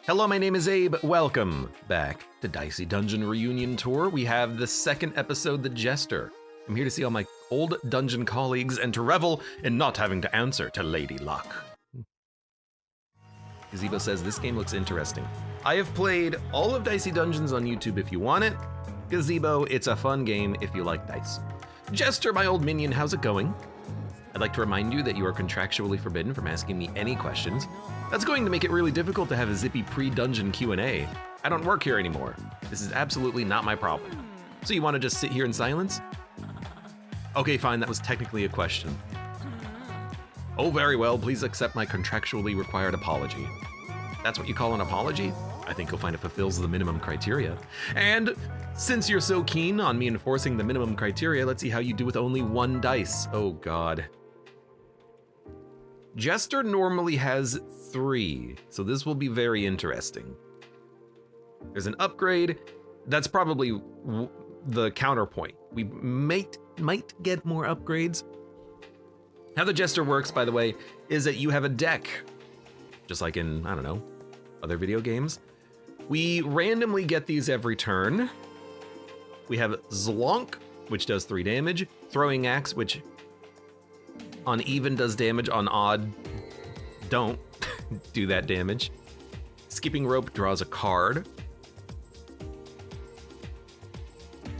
Hello, my name is Abe. Welcome back to Dicey Dungeon Reunion Tour. We have the second episode, The Jester. I'm here to see all my old dungeon colleagues and to revel in not having to answer to Lady Luck. Gazebo says, this game looks interesting. I have played all of Dicey Dungeons on YouTube if you want it. Gazebo, it's a fun game if you like dice. Jester, my old minion, how's it going? I'd like to remind you that you are contractually forbidden from asking me any questions. That's going to make it really difficult to have a zippy pre-dungeon Q&A. I don't work here anymore. This is absolutely not my problem. So you want to just sit here in silence? Okay, fine, that was technically a question. Oh, very well, please accept my contractually required apology. That's what you call an apology? I think you'll find it fulfills the minimum criteria. And since you're so keen on me enforcing the minimum criteria, let's see how you do with only one dice. Oh God. Jester normally has 3, so this will be very interesting. There's an upgrade. That's probably the counterpoint. We might get more upgrades. How the Jester works, by the way, is that you have a deck, just like in, I don't know, other video games. We randomly get these every turn. We have Zlonk, which does 3 damage, Throwing Axe, which on even does damage, on odd don't do that damage. Skipping Rope draws a card.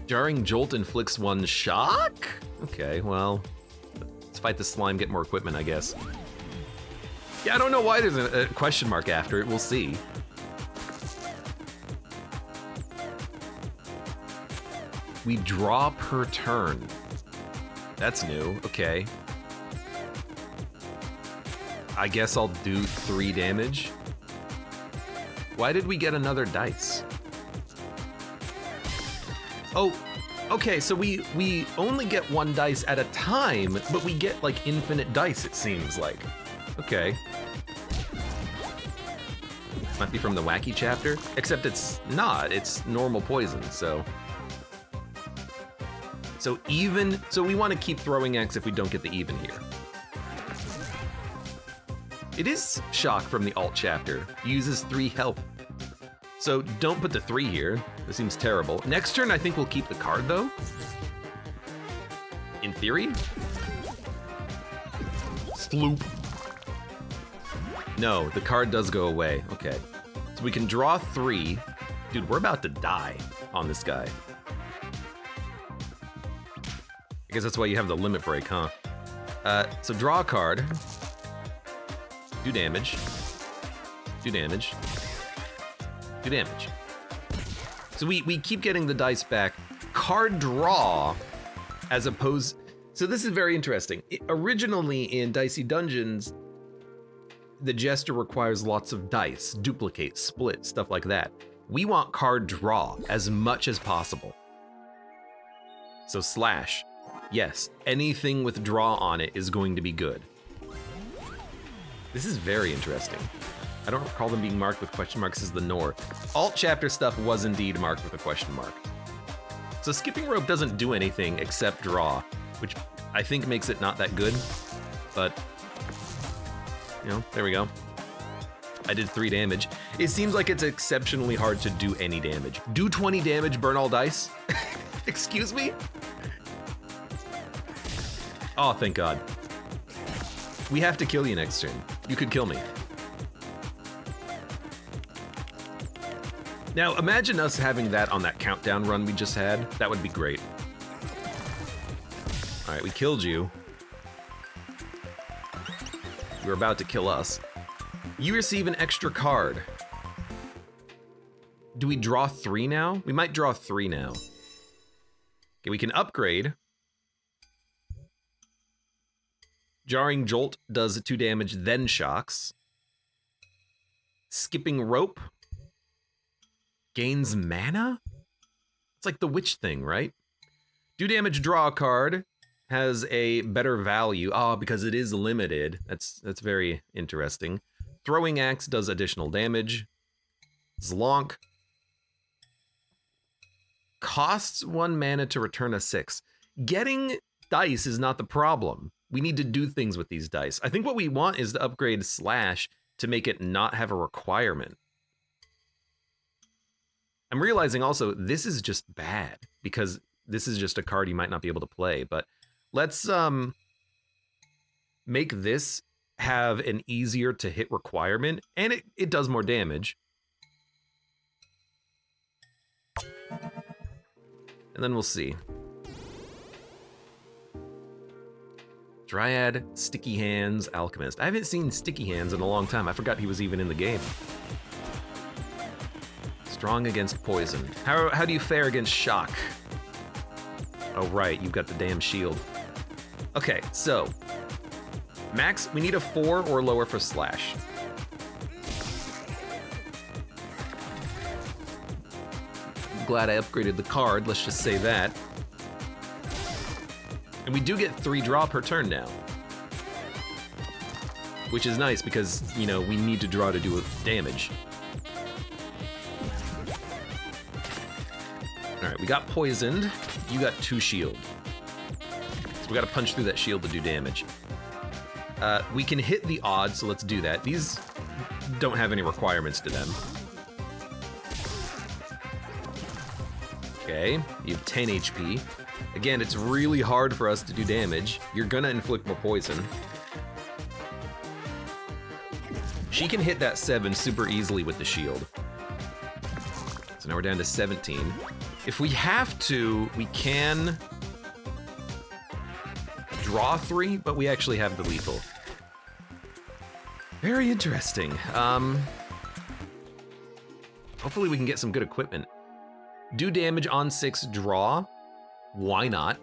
Jarring Jolt inflicts 1 shock? Okay, well, let's fight the slime, get more equipment, I guess. Yeah, I don't know why there's a question mark after it, we'll see. We draw per turn. That's new, okay. I guess I'll do 3 damage. Why did we get another dice? Oh, okay, so we only get 1 dice at a time, but we get like infinite dice, it seems like. Okay. Might be from the wacky chapter, except it's not, it's normal poison, so. So we want to keep Throwing Axe if we don't get the even here. It is shock from the alt chapter. Uses 3 health. So don't put the 3 here. This seems terrible. Next turn, I think we'll keep the card though. In theory. Sloop. No, the card does go away. Okay. So we can draw 3. Dude, we're about to die on this guy. I guess that's why you have the limit break, huh? So draw a card. Do damage. Do damage. Do damage. So we keep getting the dice back. Card draw, as opposed... So this is very interesting. Originally in Dicey Dungeons, the Jester requires lots of dice, duplicate, split, stuff like that. We want card draw as much as possible. So slash. Yes, anything with draw on it is going to be good. This is very interesting. I don't recall them being marked with question marks as the Nor. Alt chapter stuff was indeed marked with a question mark. So Skipping Rope doesn't do anything except draw, which I think makes it not that good, but you know, there we go. I did 3 damage. It seems like it's exceptionally hard to do any damage. Do 20 damage, burn all dice? Excuse me? Oh, thank God. We have to kill you next turn. You could kill me. Now, imagine us having that on that countdown run we just had. That would be great. All right, we killed you. You're about to kill us. You receive an extra card. Do we draw 3 now? We might draw 3 now. Okay, we can upgrade. Jarring Jolt does 2 damage, then shocks. Skipping Rope gains mana? It's like the witch thing, right? Do damage, draw a card, has a better value. Because it is limited. That's very interesting. Throwing Axe does additional damage. Zlonk costs 1 mana to return a 6. Getting dice is not the problem. We need to do things with these dice. I think what we want is to upgrade Slash to make it not have a requirement. I'm realizing also this is just bad because this is just a card you might not be able to play. But let's make this have an easier to hit requirement, and it does more damage. And then we'll see. Dryad, Sticky Hands, Alchemist. I haven't seen Sticky Hands in a long time. I forgot he was even in the game. Strong against poison. How do you fare against shock? Oh right, you've got the damn shield. Okay, so max, we need a 4 or lower for slash. I'm glad I upgraded the card, let's just say that. And we do get 3 draw per turn now. Which is nice because, you know, we need to draw to do damage. Alright, we got poisoned. You got 2 shield. So we gotta punch through that shield to do damage. We can hit the odds, so let's do that. These don't have any requirements to them. Okay, you have 10 HP. Again, it's really hard for us to do damage. You're gonna inflict more poison. She can hit that 7 super easily with the shield. So now we're down to 17. If we have to, we can draw 3, but we actually have the lethal. Very interesting. Hopefully we can get some good equipment. Do damage on 6, draw. Why not?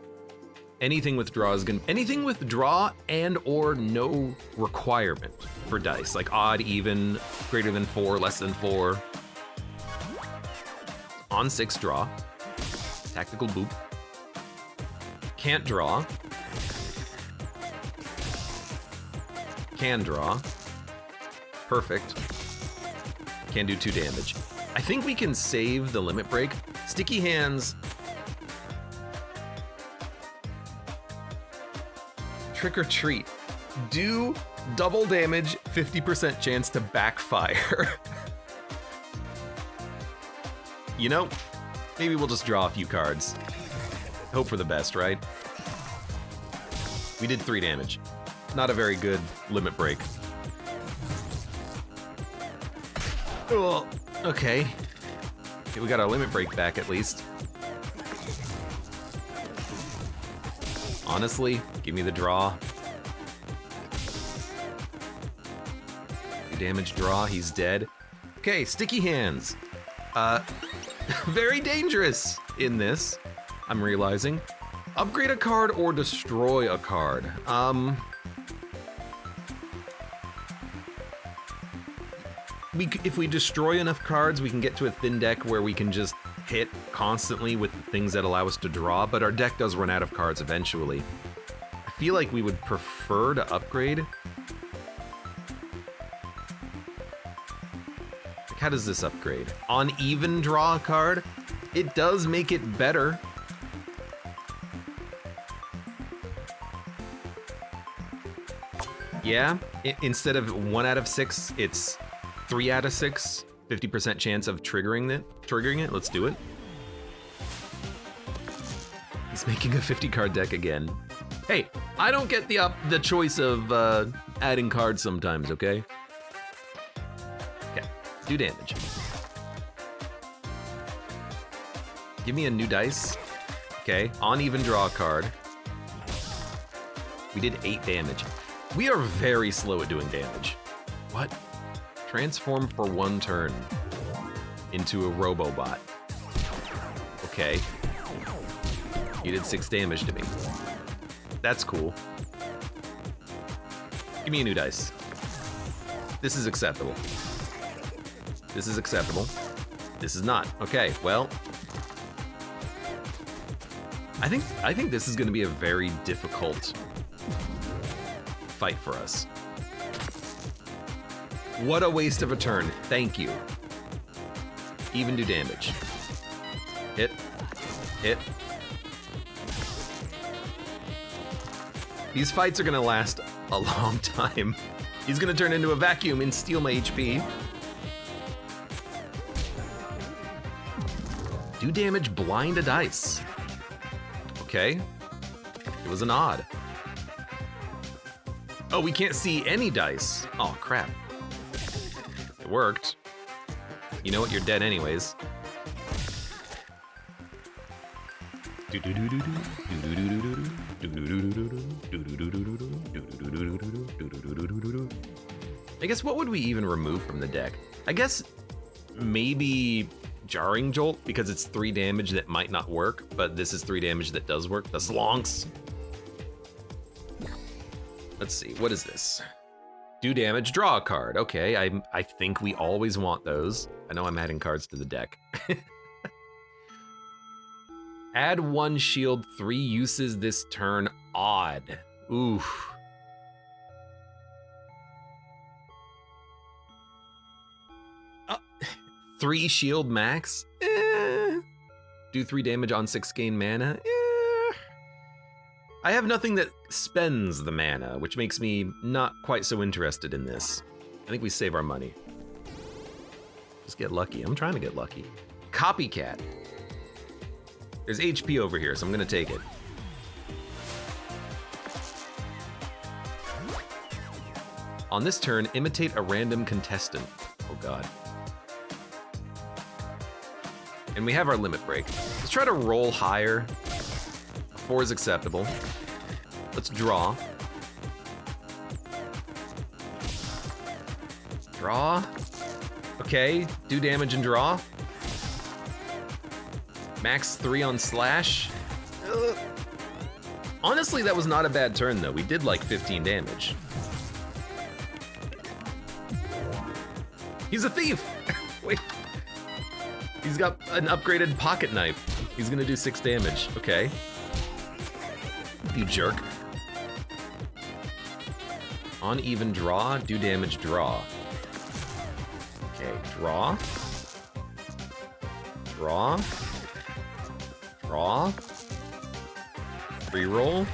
Anything with draw is gonna, anything with draw and or no requirement for dice, like odd, even, greater than 4, less than 4. On 6, draw. Tactical boop. Can't draw. Can draw. Perfect. Can do 2 damage. I think we can save the limit break. Sticky Hands. Trick or treat. Do double damage, 50% chance to backfire. You know, maybe we'll just draw a few cards. Hope for the best, right? We did 3 damage. Not a very good limit break. Oh, okay. We got our limit break back at least. Honestly, give me the draw. 2 damage draw, he's dead. Okay, Sticky Hands. Very dangerous in this, I'm realizing. Upgrade a card or destroy a card. If we destroy enough cards, we can get to a thin deck where we can just hit constantly with things that allow us to draw, but our deck does run out of cards eventually. I feel like we would prefer to upgrade. Like, how does this upgrade? On even draw a card, it does make it better. Yeah, instead of 1 out of 6, it's 3 out of 6, 50% chance of triggering it. Let's do it. He's making a 50 card deck again. Hey, I don't get the choice of adding cards sometimes, okay? Okay, do damage. Give me a new dice. Okay, on even draw a card. We did 8 damage. We are very slow at doing damage. What? Transform for 1 turn into a Robobot. Okay. You did 6 damage to me. That's cool. Give me a new dice. This is acceptable. This is acceptable. This is not. Okay, well. I think this is gonna be a very difficult fight for us. What a waste of a turn. Thank you. Even do damage. Hit. Hit. These fights are gonna last a long time. He's gonna turn into a vacuum and steal my HP. Do damage, blind a dice. Okay. It was an odd. Oh, we can't see any dice. Oh, crap. It worked. You know what? You're dead anyways. I guess what would we even remove from the deck? I guess maybe Jarring Jolt, because it's 3 damage that might not work, but this is 3 damage that does work. The Zlonks. Let's see, what is this? Do damage, draw a card. Okay, I think we always want those. I know I'm adding cards to the deck. Add 1 shield, 3 uses this turn, odd. Oof. Oh, 3 shield max? Do 3 damage on 6 gain mana? I have nothing that spends the mana, which makes me not quite so interested in this. I think we save our money. Just get lucky. I'm trying to get lucky. Copycat. There's HP over here, so I'm gonna take it. On this turn, imitate a random contestant. Oh god. And we have our limit break. Let's try to roll higher. 4 is acceptable. Let's draw. Draw. Okay, do damage and draw. Max 3 on slash. Ugh. Honestly, that was not a bad turn though. We did like 15 damage. He's a thief! Wait. He's got an upgraded pocket knife. He's gonna do 6 damage, okay. You jerk. On even draw, do damage, draw. Okay, draw. Draw. Draw. Reroll.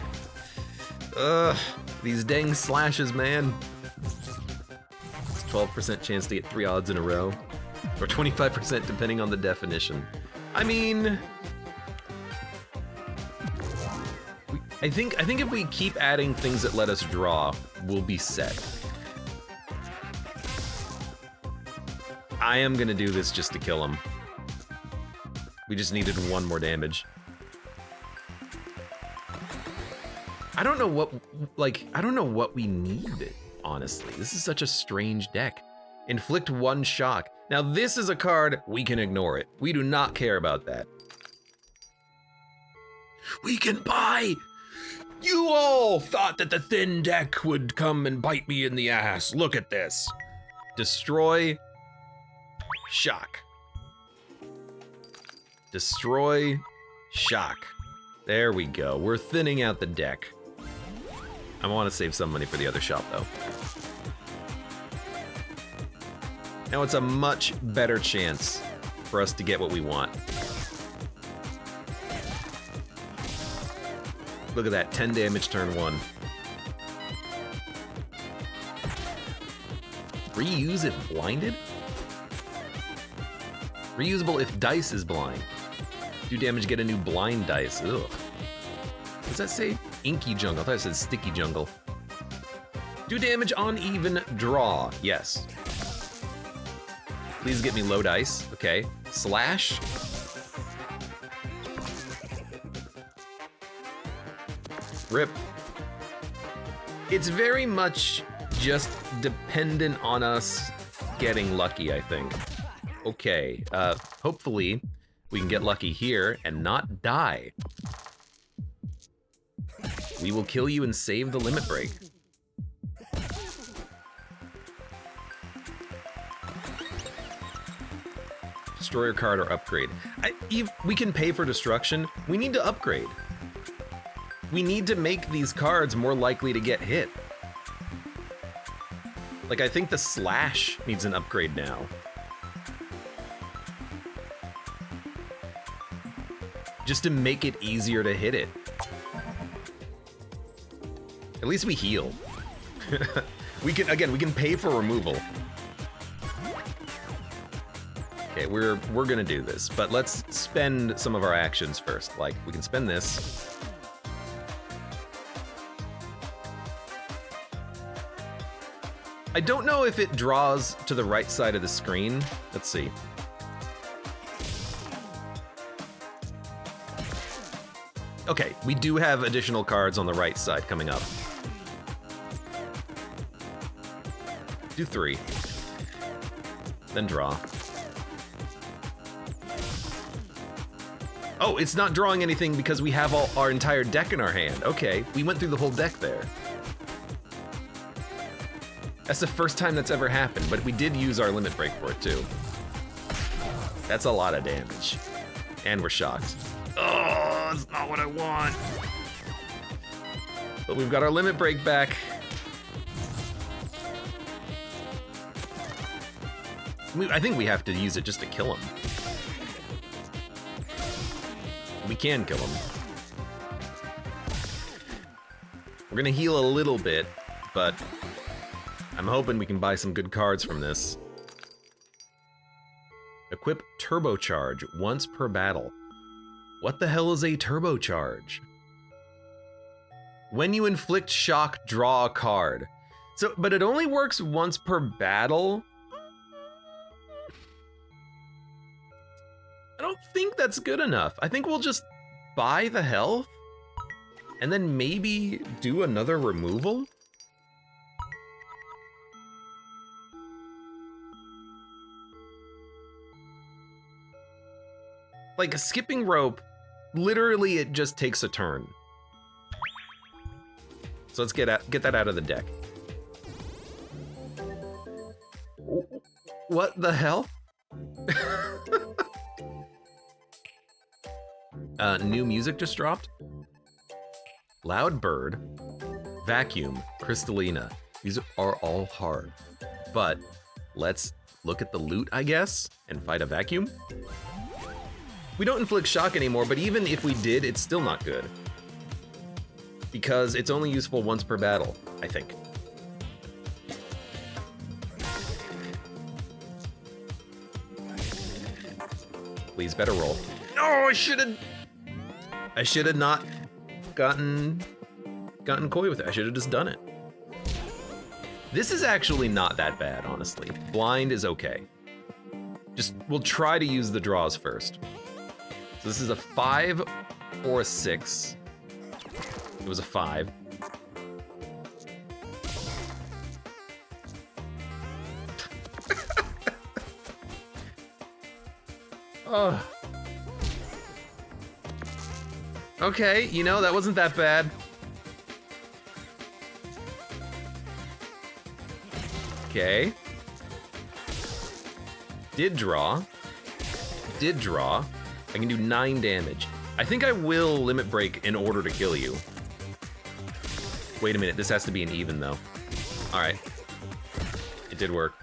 Ugh, these dang slashes, man. It's 12% chance to get 3 odds in a row. Or 25% depending on the definition. I mean... I think if we keep adding things that let us draw, we'll be set. I am gonna do this just to kill him. We just needed 1 more damage. I don't know what we need, honestly. This is such a strange deck. Inflict 1 shock. Now this is a card, we can ignore it. We do not care about that. We can buy! You all thought that the thin deck would come and bite me in the ass. Look at this. Destroy, shock. Destroy, shock. There we go. We're thinning out the deck. I want to save some money for the other shop though. Now it's a much better chance for us to get what we want. Look at that, 10 damage turn 1. Reuse if blinded? Reusable if dice is blind. Do damage, get a new blind dice. Ugh. Does that say inky jungle? I thought it said sticky jungle. Do damage on even draw. Yes. Please get me low dice. Okay. Slash. Rip. It's very much just dependent on us getting lucky, I think. Okay, hopefully we can get lucky here and not die. We will kill you and save the limit break. Destroyer card or upgrade. We can pay for destruction. We need to upgrade. We need to make these cards more likely to get hit. Like, I think the slash needs an upgrade now. Just to make it easier to hit it. At least we heal. We can pay for removal. Okay, we're gonna do this, but let's spend some of our actions first. Like, we can spend this. I don't know if it draws to the right side of the screen. Let's see. Okay, we do have additional cards on the right side coming up. Do 3. Then draw. Oh, it's not drawing anything because we have our entire deck in our hand. Okay, we went through the whole deck there. That's the first time that's ever happened, but we did use our limit break for it too. That's a lot of damage. And we're shocked. Oh, that's not what I want. But we've got our limit break back. I think we have to use it just to kill him. We can kill him. We're gonna heal a little bit, but I'm hoping we can buy some good cards from this. Equip Turbocharge once per battle. What the hell is a turbocharge? When you inflict shock, draw a card. So, but it only works once per battle? I don't think that's good enough. I think we'll just buy the health and then maybe do another removal? Like a skipping rope, literally it just takes a turn. So let's get that out of the deck. What the hell? New music just dropped. Loud Bird, Vacuum, Crystallina. These are all hard. But let's look at the loot, I guess, and fight a vacuum. We don't inflict shock anymore, but even if we did, it's still not good. Because it's only useful once per battle, I think. Please, better roll. No, I should have not gotten coy with it. I should have just done it. This is actually not that bad, honestly. Blind is okay. Just, we'll try to use the draws first. So this is a 5 or a 6. It was a 5. Oh. Okay, you know, that wasn't that bad. Okay. Did draw. I can do 9 damage. I think I will limit break in order to kill you. Wait a minute, this has to be an even though. All right, it did work.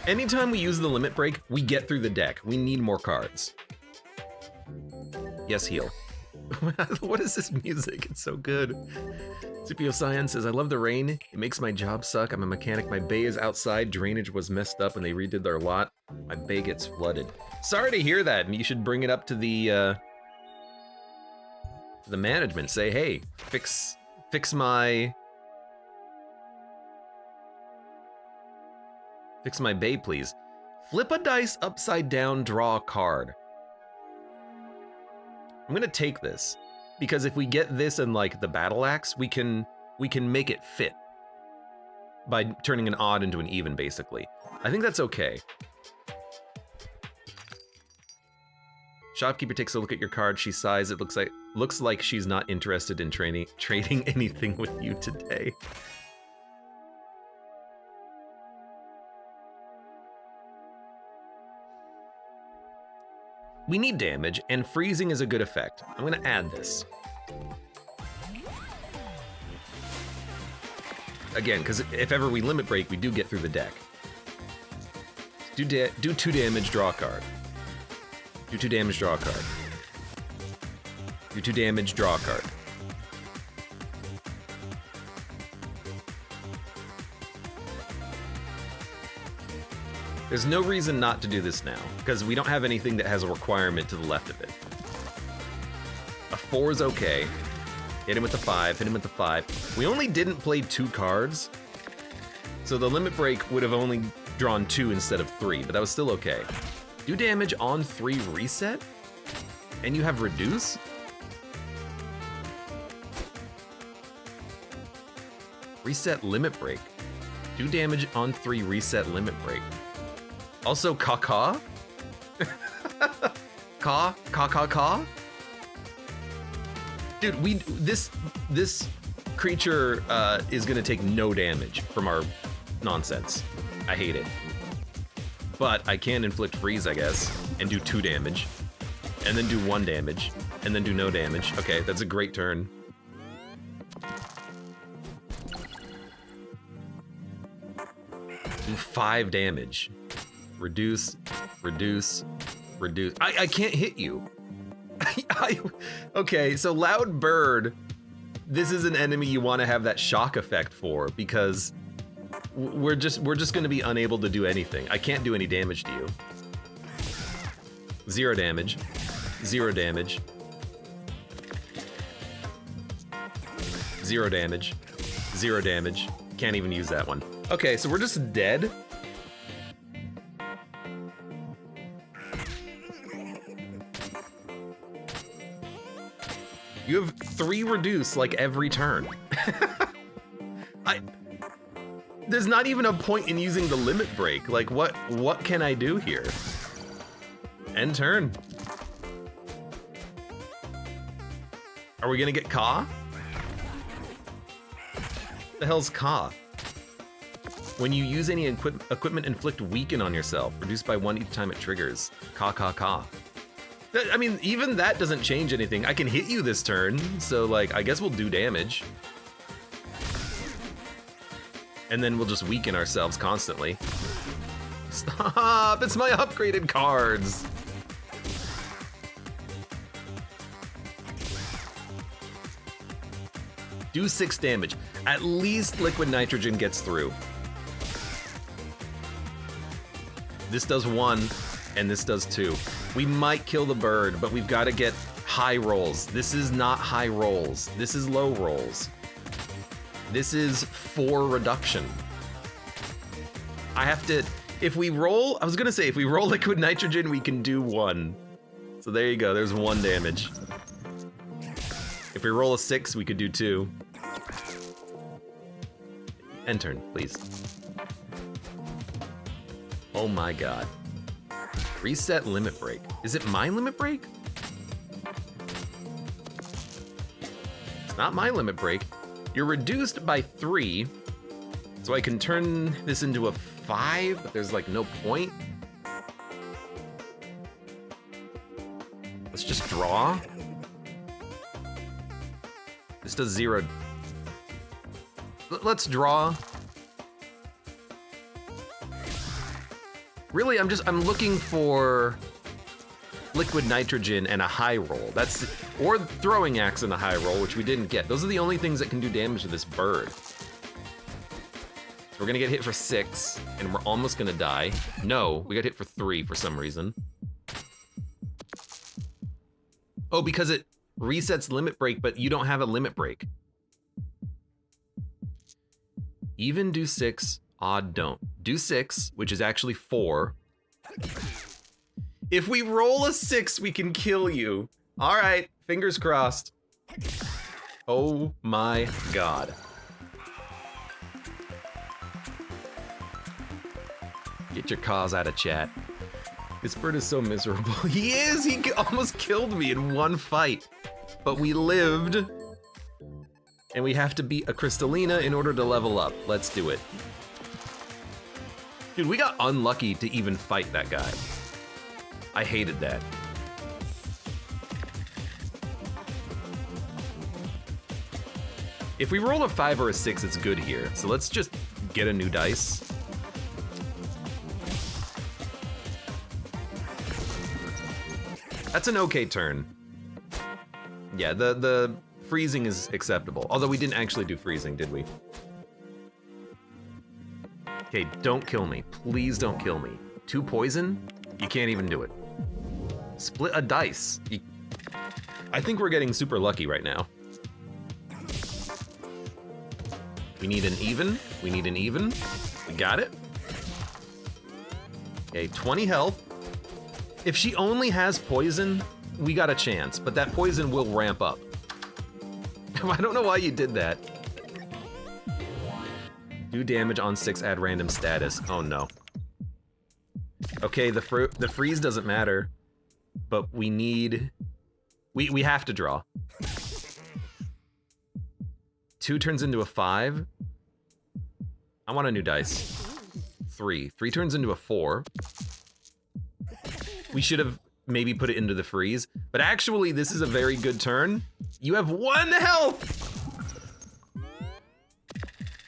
Anytime we use the limit break, we get through the deck. We need more cards. Yes, heal. What is this music? It's so good. Supio Science says, I love the rain. It makes my job suck. I'm a mechanic. My bay is outside. Drainage was messed up and they redid their lot. My bay gets flooded. Sorry to hear that. You should bring it up to the management. Say, hey, fix my bay, please. Flip a dice upside down, draw a card. I'm gonna take this because if we get this and like the battle axe, we can make it fit by turning an odd into an even, basically. I think that's okay. Shopkeeper takes a look at your card. She sighs. It looks like she's not interested in trading anything with you today. We need damage, and freezing is a good effect. I'm gonna add this. Again, because if ever we limit break, we do get through the deck. Do 2 damage, draw a card. Do 2 damage, draw a card. Do 2 damage, draw a card. There's no reason not to do this now, because we don't have anything that has a requirement to the left of it. A 4 is okay. Hit him with the 5, hit him with the 5. We only didn't play 2 cards, so the limit break would have only drawn 2 instead of 3, but that was still okay. Do damage on 3 reset? And you have reduce? Reset limit break. Do damage on 3 reset limit break. Also caw. Caw. Dude, this creature is gonna take no damage from our nonsense. I hate it. But I can inflict freeze, I guess, and do 2 damage. And then do 1 damage. And then do no damage. Okay, that's a great turn. Do 5 damage. Reduce. I can't hit you. Okay, so Loud Bird, this is an enemy you want to have that shock effect for, because we're just going to be unable to do anything. I can't do any damage to you. 0 damage. 0 damage. 0 damage. 0 damage. Can't even use that one. Okay, so we're just dead. You have 3 reduce like every turn. There's not even a point in using the limit break. Like what can I do here? End turn. Are we gonna get Ka? The hell's Ka? When you use any equipment, inflict weaken on yourself. Reduced by 1 each time it triggers. Ka. I mean, even that doesn't change anything. I can hit you this turn, so like, I guess we'll do damage. And then we'll just weaken ourselves constantly. Stop, it's my upgraded cards. Do 6 damage. At least liquid nitrogen gets through. This does 1, and this does 2. We might kill the bird, but we've got to get high rolls. This is not high rolls. This is low rolls. This is 4 reduction. I have to, if we roll, I was gonna say, if we roll liquid nitrogen, we can do 1. So there you go, there's 1 damage. If we roll a 6, we could do 2. End turn, please. Oh my god. Reset limit break. Is it my limit break? It's not my limit break. You're reduced by 3, so I can turn this into a 5, but there's like no point. Let's just draw. This does 0. Let's draw. Really, I'm looking for liquid nitrogen and a high roll. Or throwing axe and a high roll, which we didn't get. Those are the only things that can do damage to this bird. So we're gonna get hit for 6, and we're almost gonna die. No, we got hit for 3 for some reason. Oh, because it resets limit break, but you don't have a limit break. Even do 6, odd don't. Do 6, which is actually 4. If we roll a 6, we can kill you. All right, fingers crossed. Oh my god. Get your cause out of chat. This bird is so miserable. He is, he almost killed me in 1 fight. But we lived. And we have to beat a Crystallina in order to level up. Let's do it. Dude, we got unlucky to even fight that guy. I hated that. If we roll a 5 or a 6, it's good here. So let's just get a new dice. That's an okay turn. Yeah, the freezing is acceptable. Although we didn't actually do freezing, did we? Okay, don't kill me. Please don't kill me. 2 poison? You can't even do it. Split a dice. I think we're getting super lucky right now. We need an even. We need an even. We got it. Okay, 20 health. If she only has poison, we got a chance, but that poison will ramp up. I don't know why you did that. Do damage on 6, add random status. Oh no. Okay, the freeze doesn't matter, but we need... We have to draw. 2 turns into a 5. I want a new dice. 3. 3 turns into a 4. We should have maybe put it into the freeze, but actually this is a very good turn. You have 1 health!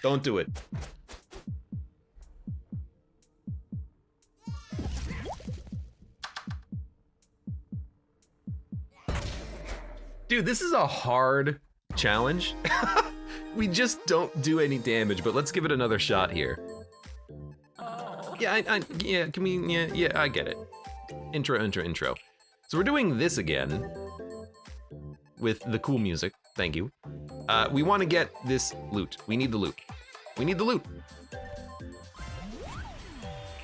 Don't do it. Dude, this is a hard challenge. We just don't do any damage, but let's give it another shot here. Yeah, yeah, can we, yeah, I get it. Intro. So we're doing this again with the cool music, thank you. We want to get this loot. We need the loot. We need the loot.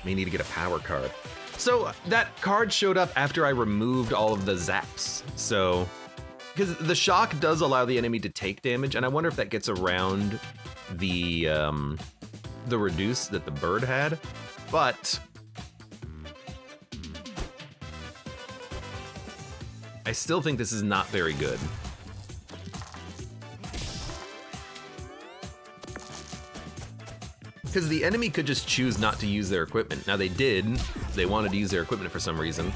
We need to get a power card. So that card showed up after I removed all of the zaps. So, because the shock does allow the enemy to take damage, and I wonder if that gets around the reduce that the bird had, but I still think this is not very good. Because the enemy could just choose not to use their equipment. Now they did, they wanted to use their equipment for some reason.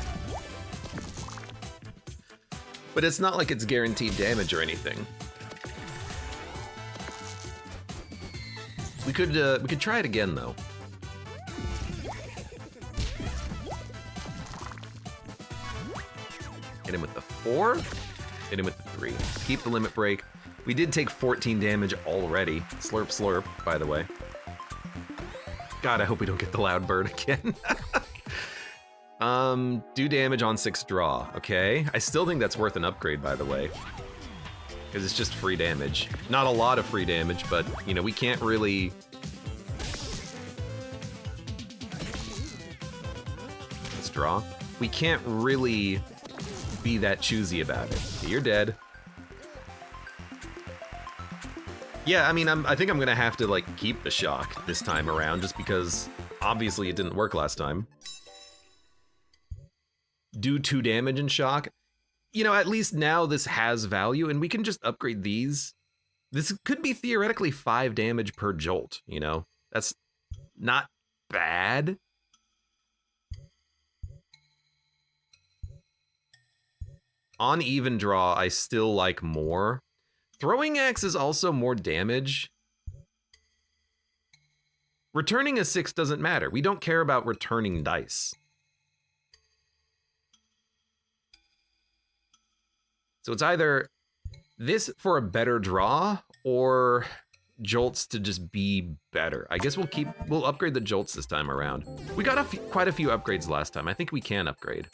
But it's not like it's guaranteed damage or anything. We could try it again though. Hit him with the 4, hit him with the 3. Keep the limit break. We did take 14 damage already. Slurp slurp, by the way. God, I hope we don't get the loud bird again. Do damage on 6 draw, okay? I still think that's worth an upgrade, by the way. Because it's just free damage. Not a lot of free damage, but, you know, we can't really... Let's draw. We can't really be that choosy about it. Okay, you're dead. Yeah, I mean, I think I'm gonna have to, like, keep the shock this time around, just because, obviously, it didn't work last time. Do 2 damage in shock. You know, at least now this has value, and we can just upgrade these. This could be theoretically 5 damage per jolt, you know? That's not bad. On even draw, I still like more. Throwing axe is also more damage. Returning a 6 doesn't matter. We don't care about returning dice. So it's either this for a better draw or jolts to just be better. I guess we'll upgrade the jolts this time around. We got quite a few upgrades last time. I think we can upgrade.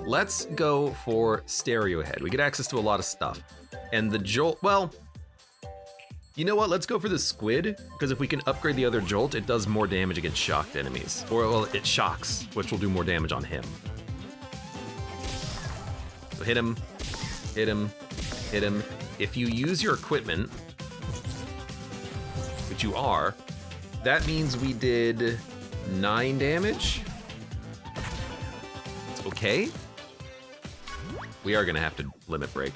Let's go for stereo head. We get access to a lot of stuff. And the jolt, well, you know what? Let's go for the squid, because if we can upgrade the other jolt, it does more damage against shocked enemies. Or, well, it shocks, which will do more damage on him. So hit him, hit him, hit him. If you use your equipment, which you are, that means we did 9 damage. It's okay. We are gonna have to limit break.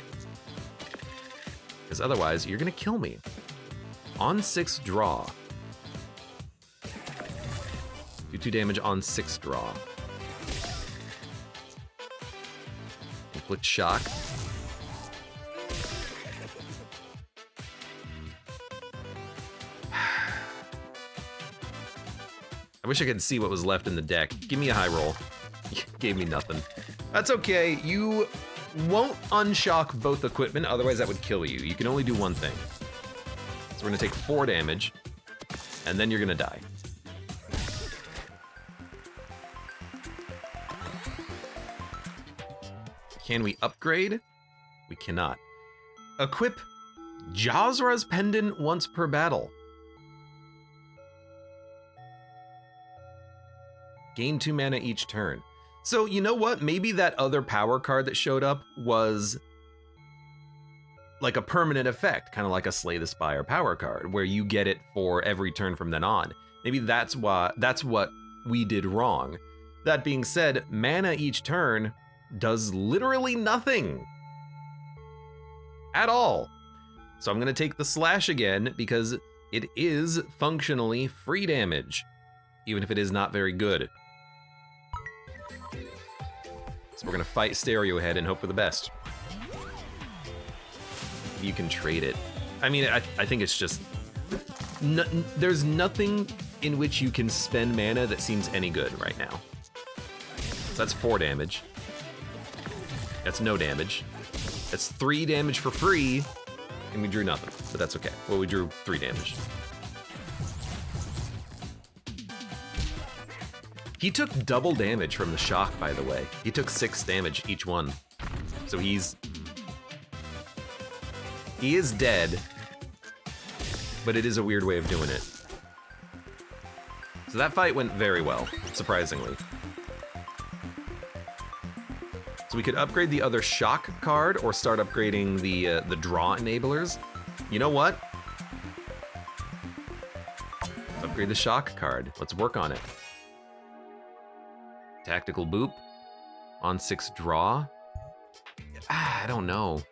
Because otherwise, you're gonna kill me. On 6 draw. Do 2 damage on 6 draw. Inflict shock. I wish I could see what was left in the deck. Give me a high roll. Gave me nothing. That's okay. You won't unshock both equipment, otherwise that would kill you. You can only do one thing. So we're gonna take 4 damage. and then you're gonna die. Can we upgrade? We cannot. Equip Jazra's Pendant once per battle. Gain 2 mana each turn. So you know what? Maybe that other power card that showed up was like a permanent effect, kind of like a Slay the Spire power card, where you get it for every turn from then on. Maybe that's what we did wrong. That being said, mana each turn does literally nothing at all. So I'm gonna take the slash again because it is functionally free damage, even if it is not very good. So we're gonna fight Stereo Head and hope for the best. You can trade it. I mean, I think it's just, there's nothing in which you can spend mana that seems any good right now. So that's 4 damage. That's no damage. That's 3 damage for free, and we drew nothing, but that's okay. Well, we drew 3 damage. He took double damage from the shock, by the way. He took 6 damage each one. So he is dead, but it is a weird way of doing it. So that fight went very well, surprisingly. So we could upgrade the other shock card or start upgrading the draw enablers. You know what? Let's upgrade the shock card. Let's work on it. Tactical boop. On 6 draw. I don't know.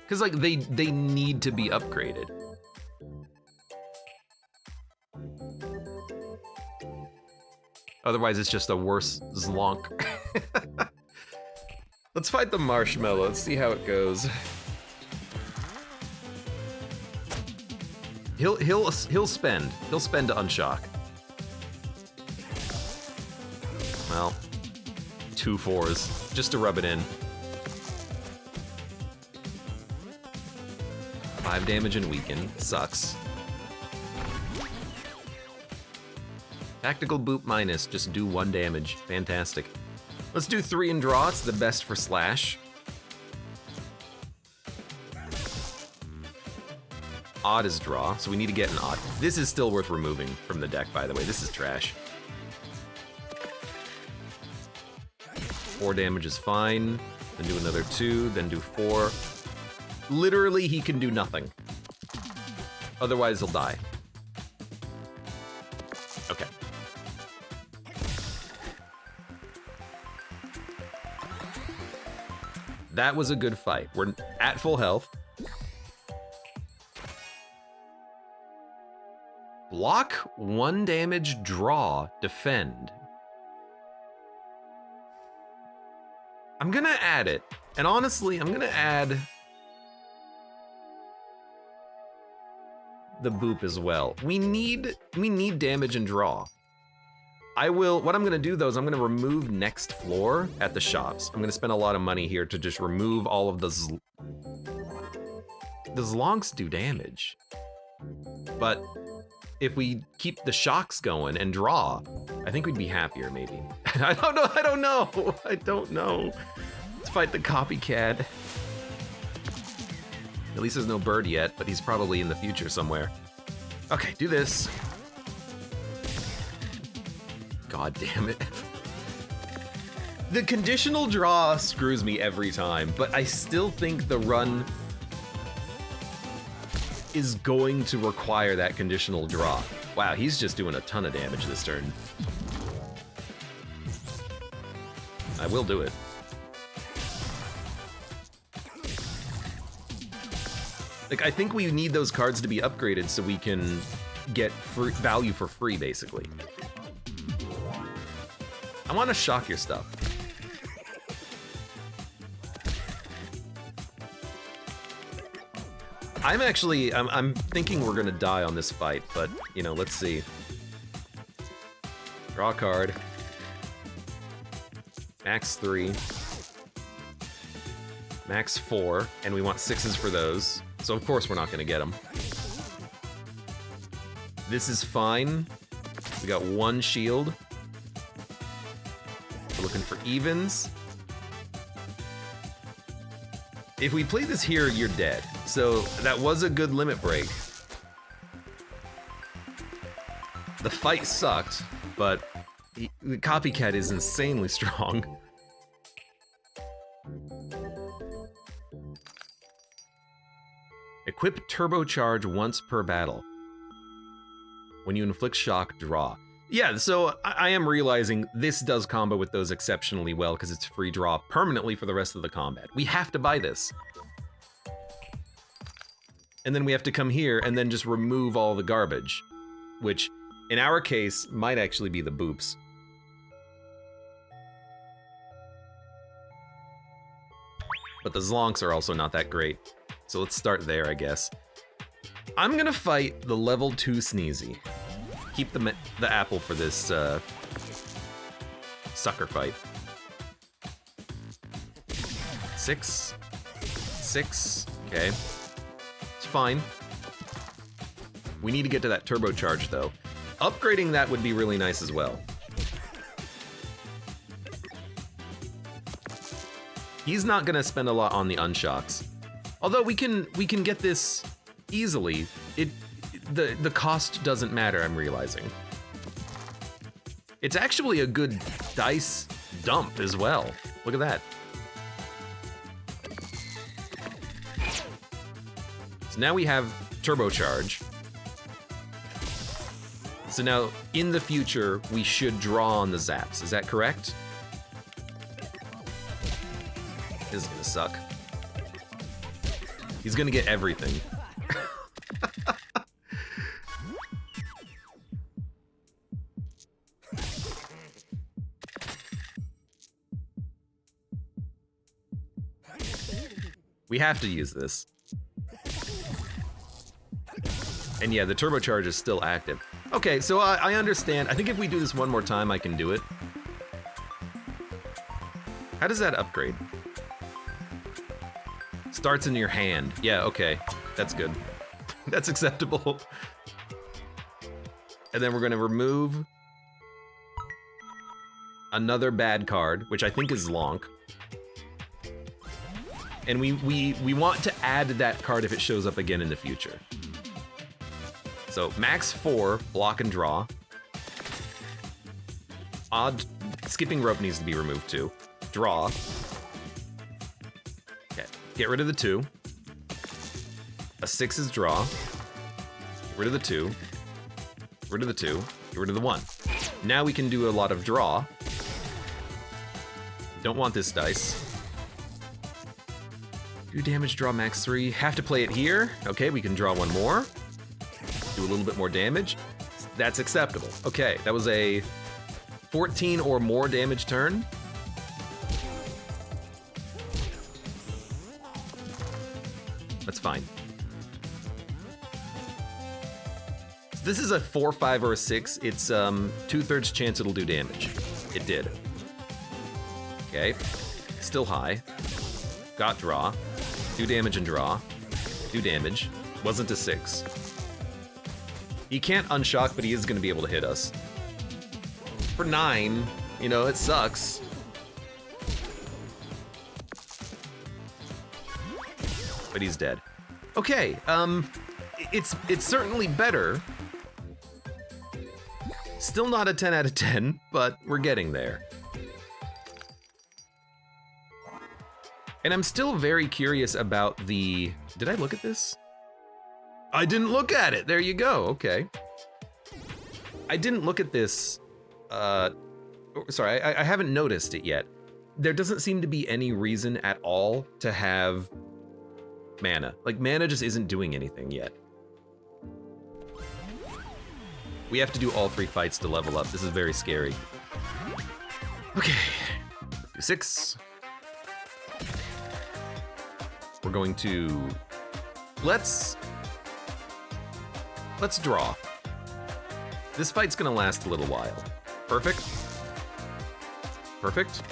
Cause like they need to be upgraded. Otherwise it's just a worse Zlonk. Let's fight the Marshmallow, let's see how it goes. He'll spend to unshock. Well, 2 4s, just to rub it in. 5 damage and weaken, sucks. Tactical boop minus, just do 1 damage, fantastic. Let's do 3 and draw, it's the best for slash. Odd is draw, so we need to get an odd. This is still worth removing from the deck, by the way, this is trash. 4 damage is fine, then do another 2, then do 4. Literally, he can do nothing. Otherwise, he'll die. Okay. That was a good fight. We're at full health. Block, 1 damage, draw, defend. I'm gonna add it. And honestly, I'm gonna add the boop as well. We need damage and draw. What I'm gonna do though is I'm gonna remove next floor at the shops. I'm gonna spend a lot of money here to just remove all of the Zlonks do damage. But if we keep the shocks going and draw, I think we'd be happier maybe. I don't know. Let's fight the copycat. At least there's no bird yet, but he's probably in the future somewhere. Okay, do this. God damn it. The conditional draw screws me every time, but I still think the run is going to require that conditional draw. Wow, he's just doing a ton of damage this turn. I will do it. Like, I think we need those cards to be upgraded so we can get value for free, basically. I want to shock your stuff. I'm thinking we're gonna die on this fight, but, you know, let's see. Draw a card. Max 3. Max 4, and we want 6s for those. So of course we're not gonna get them. This is fine. We got 1 shield. We're looking for evens. If we play this here, you're dead. So that was a good limit break. The fight sucked, but the copycat is insanely strong. Equip turbocharge once per battle. When you inflict shock, draw. Yeah, so I am realizing this does combo with those exceptionally well because it's free draw permanently for the rest of the combat. We have to buy this. And then we have to come here and then just remove all the garbage, which in our case might actually be the boops. But the Zlonks are also not that great. So let's start there, I guess. I'm gonna fight the level 2 Sneezy. Keep the apple for this sucker fight. 6. 6. Okay. It's fine. We need to get to that turbocharge, though. Upgrading that would be really nice as well. He's not gonna spend a lot on the unshocks. Although we can get this easily. The cost doesn't matter, I'm realizing. It's actually a good dice dump as well. Look at that. So now we have turbocharge. So now, in the future, we should draw on the zaps. Is that correct? This is gonna suck. He's gonna get everything. We have to use this. And yeah, the turbocharge is still active. Okay, so I understand. I think if we do this one more time, I can do it. How does that upgrade? Starts in your hand. Yeah, okay. That's good. That's acceptable. And then we're gonna remove another bad card, which I think is Zlonk. And we want to add that card if it shows up again in the future. So max 4, block and draw. Odd, skipping rope needs to be removed too. Draw. Okay, get rid of the 2. A 6 is draw. Get rid of the 2. Get rid of the 2. Get rid of the 1. Now we can do a lot of draw. Don't want this dice. Do damage, draw max 3. Have to play it here. Okay, we can draw 1 more. Do a little bit more damage. That's acceptable. Okay, that was a 14 or more damage turn. That's fine. This is a 4, 5, or a 6. It's 2/3 chance it'll do damage. It did. Okay, still high. Got draw. Do damage and draw. Do damage. Wasn't a 6. He can't unshock, but he is gonna be able to hit us. For 9, you know, it sucks. But he's dead. Okay, it's certainly better. Still not a 10 out of 10, but we're getting there. And I'm still very curious about the... Did I look at this? I didn't look at it. There you go. Okay. I didn't look at this. Sorry, I haven't noticed it yet. There doesn't seem to be any reason at all to have mana. Like, mana just isn't doing anything yet. We have to do all 3 fights to level up. This is very scary. Okay. Do 6. We're going to... Let's draw. This fight's gonna last a little while. Perfect. Perfect.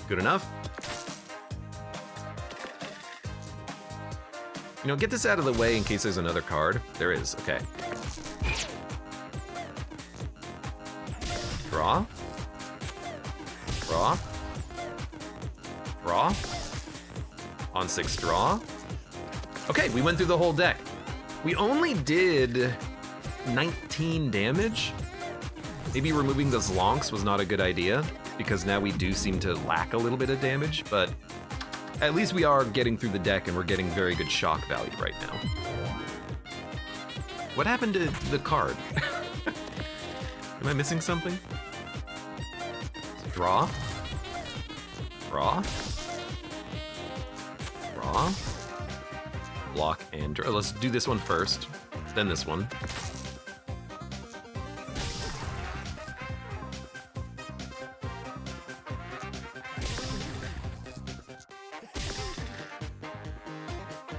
Good enough. You know, get this out of the way in case there's another card. There is, okay. Draw. Draw. Draw. On 6 draw. Okay, we went through the whole deck. We only did 19 damage. Maybe removing the Zlonks was not a good idea, because now we do seem to lack a little bit of damage, but at least we are getting through the deck and we're getting very good shock value right now. What happened to the card? Am I missing something? Draw. Draw. Draw. Block and draw. Let's do this one first, then this one.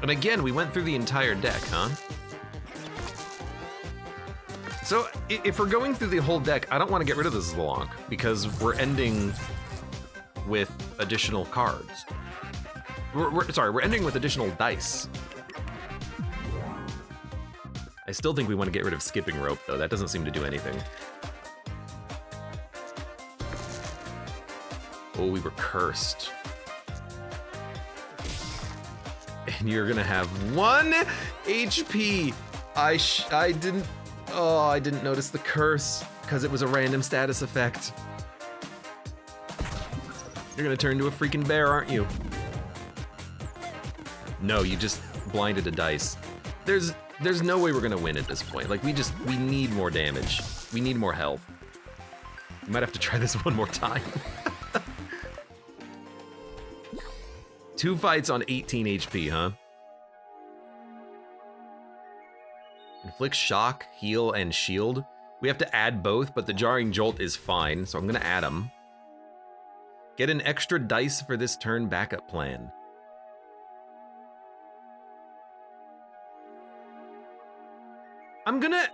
And again, we went through the entire deck, huh? So if we're going through the whole deck, I don't want to get rid of this Zlonk because we're ending with additional cards. We're ending with additional dice. I still think we want to get rid of skipping rope, though. That doesn't seem to do anything. Oh, we were cursed. And you're gonna have 1 HP. I didn't notice the curse because it was a random status effect. You're gonna turn into a freaking bear, aren't you? No, you just blinded a dice. There's no way we're gonna win at this point. Like, we need more damage. We need more health. We might have to try this one more time. 2 fights on 18 HP, huh? Inflict shock, heal, and shield. We have to add both, but the jarring jolt is fine, so I'm gonna add them. Get an extra dice for this turn backup plan. I'm gonna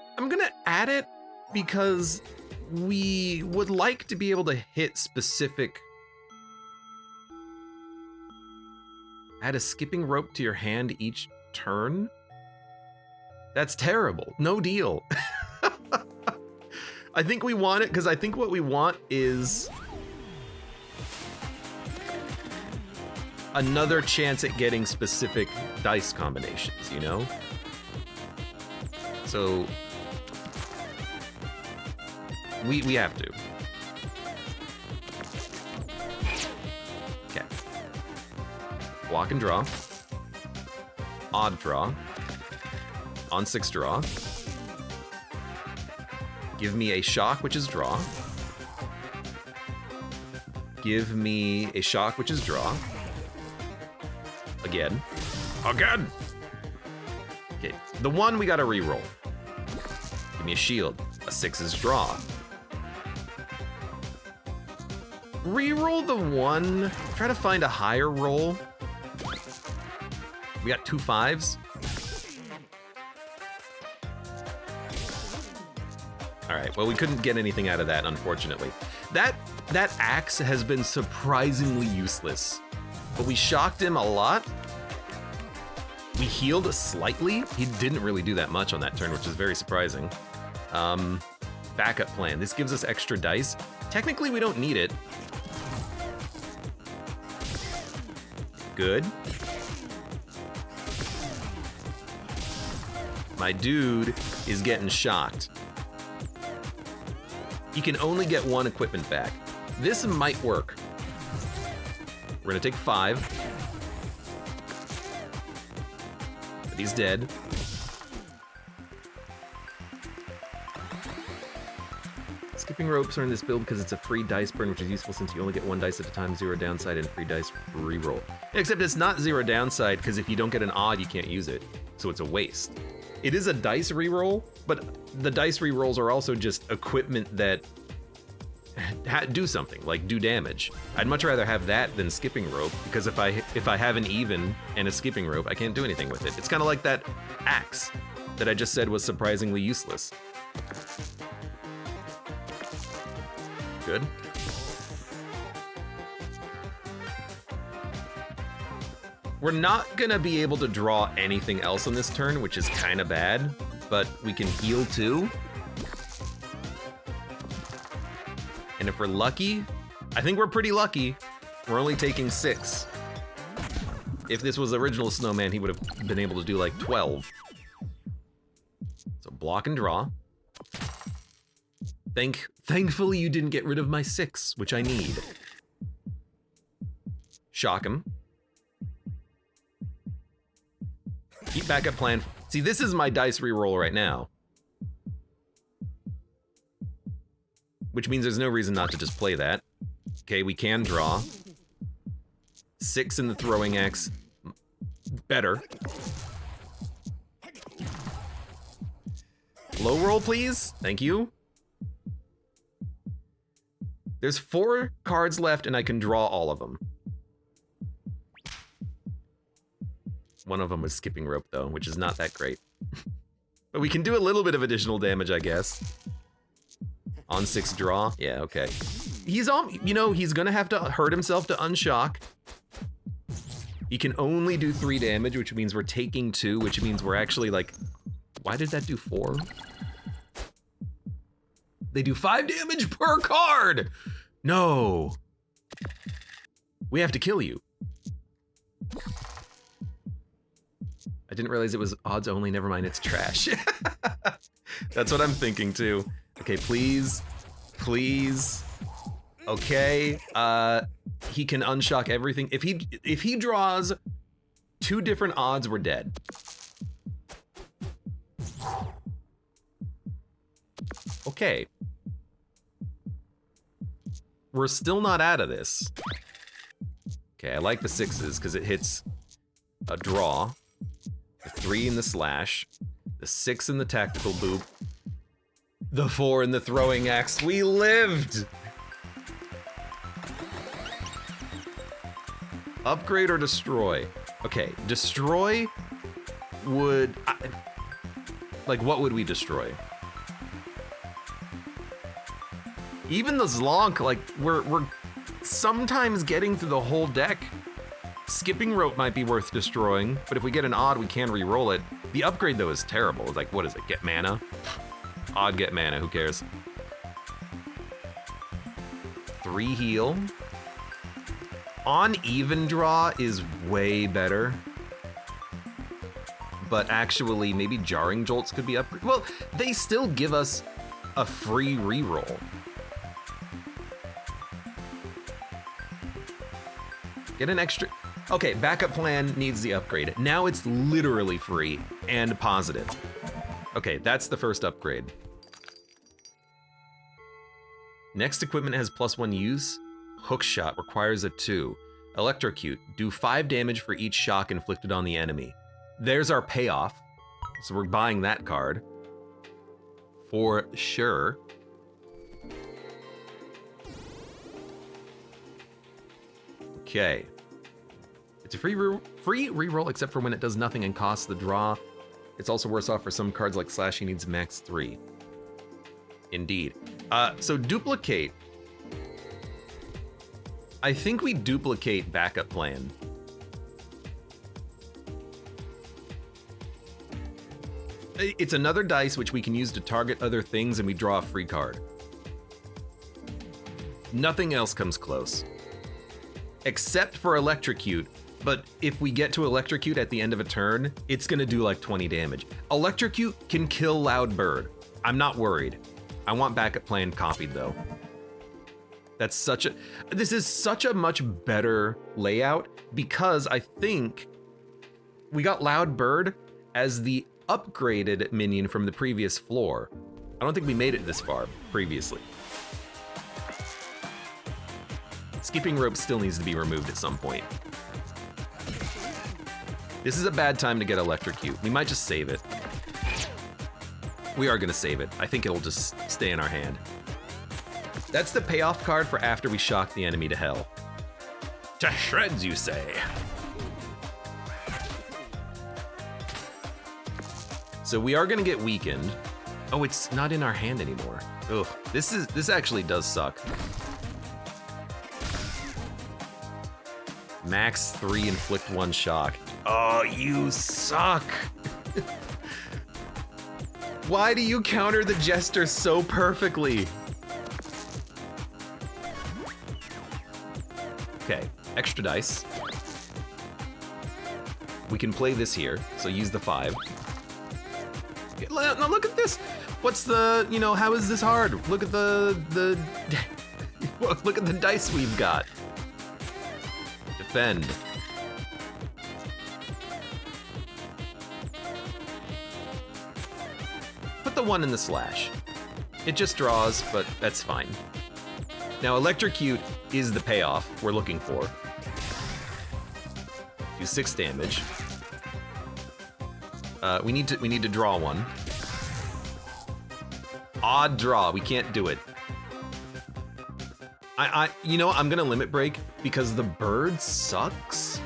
add it because we would like to be able to hit specific. Add a skipping rope to your hand each turn? That's terrible. No deal. I think we want it because I think what we want is another chance at getting specific dice combinations, you know? So we have to. Okay. Block and draw. Odd draw. On 6 draw. Give me a shock, which is draw. Give me a shock, which is draw. Again. Again! Okay, the 1 we gotta re-roll. Give me a shield. A 6 is draw. Re-roll the 1. Try to find a higher roll. We got 2 5s. All right, well, we couldn't get anything out of that, unfortunately. That axe has been surprisingly useless, but we shocked him a lot. We healed slightly. He didn't really do that much on that turn, which is very surprising. Backup plan. This gives us extra dice. Technically, we don't need it. Good. My dude is getting shocked. You can only get 1 equipment back. This might work. We're gonna take 5. But he's dead. Skipping ropes are in this build because it's a free dice burn, which is useful since you only get 1 dice at a time, 0 downside, and free dice reroll. Except it's not 0 downside, because if you don't get an odd, you can't use it. So it's a waste. It is a dice reroll, but the dice rerolls are also just equipment that do something, like do damage. I'd much rather have that than skipping rope, because if I have an even and a skipping rope, I can't do anything with it. It's kind of like that axe that I just said was surprisingly useless. Good. We're not gonna be able to draw anything else on this turn, which is kind of bad, but we can heal too. And if we're lucky, I think we're pretty lucky, we're only taking 6. If this was original Snowman, he would have been able to do like 12. So block and draw. Thankfully you didn't get rid of my 6, which I need. Shock him. Keep backup plan. See, this is my dice reroll right now. Which means there's no reason not to just play that. Okay, we can draw. 6 in the throwing axe. Better. Low roll, please. Thank you. There's 4 cards left and I can draw all of them. One of them was skipping rope though, which is not that great. But we can do a little bit of additional damage, I guess. On 6 draw, yeah, okay. He's on, you know, he's gonna have to hurt himself to unshock. He can only do 3 damage, which means we're taking 2, which means we're actually like, why did that do 4? They do 5 damage per card! No. We have to kill you. I didn't realize it was odds only, never mind, it's trash. That's what I'm thinking too. Okay, please, please. Okay, he can unshock everything. If he draws 2 different odds, we're dead. Okay. We're still not out of this. Okay, I like the 6s because it hits a draw. The 3 in the slash. The 6 in the tactical boop. The 4 in the throwing axe. We lived! Upgrade or destroy? Okay, destroy would... like, what would we destroy? Even the Zlonk, like, we're sometimes getting through the whole deck. Skipping rope might be worth destroying, but if we get an odd, we can re-roll it. The upgrade, though, is terrible. Like, what is it, get mana? Odd get mana, who cares? 3 heal. On even draw is way better. But actually, maybe Jarring Jolts could be upgraded. Well, they still give us a free reroll. Get an extra... Okay, backup plan needs the upgrade. Now it's literally free and positive. Okay, that's the first upgrade. Next equipment has +1 use. Hook shot requires a 2. Electrocute, do 5 damage for each shock inflicted on the enemy. There's our payoff. So we're buying that card. For sure. Okay. It's a free reroll except for when it does nothing and costs the draw. It's also worse off for some cards like Slash, he needs max 3. Indeed. So duplicate. I think we duplicate backup plan. It's another dice which we can use to target other things and we draw a free card. Nothing else comes close. Except for Electrocute, but if we get to Electrocute at the end of a turn, it's gonna do like 20 damage. Electrocute can kill Loud Bird. I'm not worried. I want backup plan copied though. This is such a much better layout because I think we got Loud Bird as the upgraded minion from the previous floor. I don't think we made it this far previously. Skipping rope still needs to be removed at some point. This is a bad time to get Electrocute. We might just save it. We are gonna save it. I think it'll just stay in our hand. That's the payoff card for after we shock the enemy to hell. To shreds, you say. So we are gonna get weakened. Oh, it's not in our hand anymore. Ugh, this actually does suck. Max 3, inflict 1 shock. Oh, you suck! Why do you counter the Jester so perfectly? Okay, extra dice. We can play this here, so use the 5. Now look at this! What's the, you know, how is this hard? Look at the look at the dice we've got. Defend. Put the 1 in the slash. It just draws, but that's fine. Now, Electrocute is the payoff we're looking for. Do 6 damage. We need to draw 1. Odd draw, we can't do it. You know, I'm gonna limit break because the bird sucks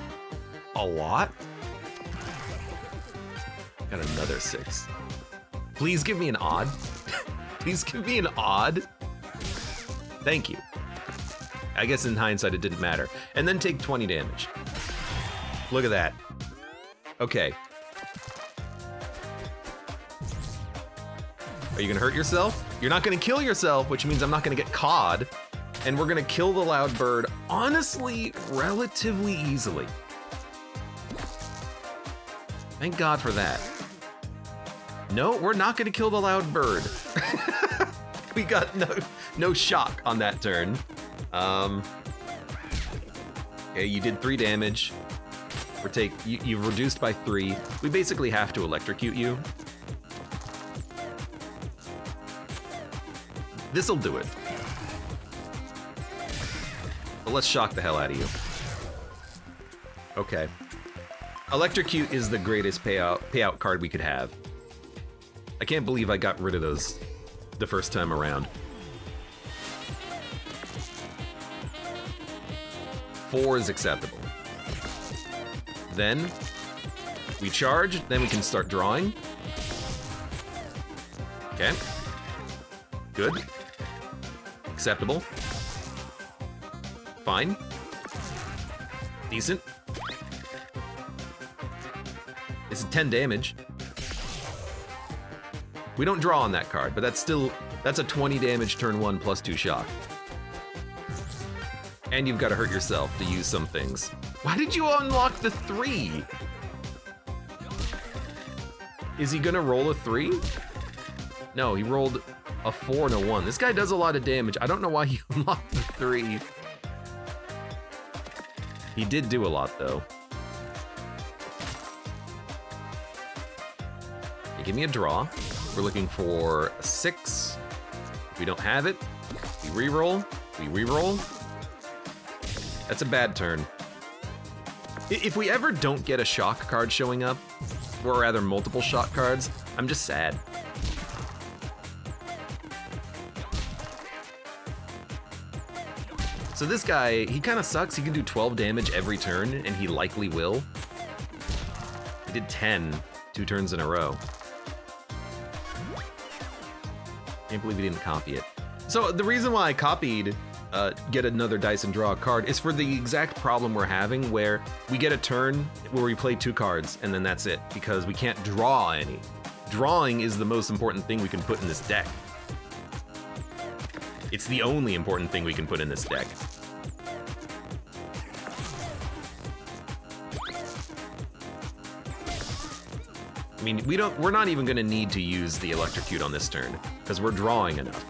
a lot. Got another 6. Please give me an odd. Please give me an odd. Thank you. I guess in hindsight it didn't matter. And then take 20 damage. Look at that. Okay. Are you gonna hurt yourself? You're not gonna kill yourself, which means I'm not gonna get cawed. And we're gonna kill the loud bird, honestly, relatively easily. Thank God for that. No, we're not gonna kill the loud bird. We got no shock on that turn. Okay, you did 3 damage. You've reduced by 3. We basically have to electrocute you. This'll do it. But let's shock the hell out of you. Okay. Electrocute is the greatest payout card we could have. I can't believe I got rid of those the first time around. 4 is acceptable. Then we charge, then we can start drawing. Okay. Good. Acceptable. Fine. Decent. This is 10 damage. We don't draw on that card, but that's a 20 damage turn 1 plus 2 shock. And you've got to hurt yourself to use some things. Why did you unlock the 3? Is he gonna roll a 3? No, he rolled a 4 and a 1. This guy does a lot of damage. I don't know why he unlocked the 3. He did do a lot, though. Okay, give me a draw. We're looking for a 6. If we don't have it, we re-roll. We re-roll. That's a bad turn. If we ever don't get a shock card showing up, or rather multiple shock cards, I'm just sad. So this guy, he kind of sucks. He can do 12 damage every turn, and he likely will. He did 10 2 turns in a row. Can't believe he didn't copy it. So the reason why I copied get another dice and draw a card is for the exact problem we're having, where we get a turn where we play 2 cards and then that's it, because we can't draw any. Drawing is the most important thing we can put in this deck. It's the only important thing we can put in this deck. I mean, we're not even gonna need to use the electrocute on this turn, because we're drawing enough.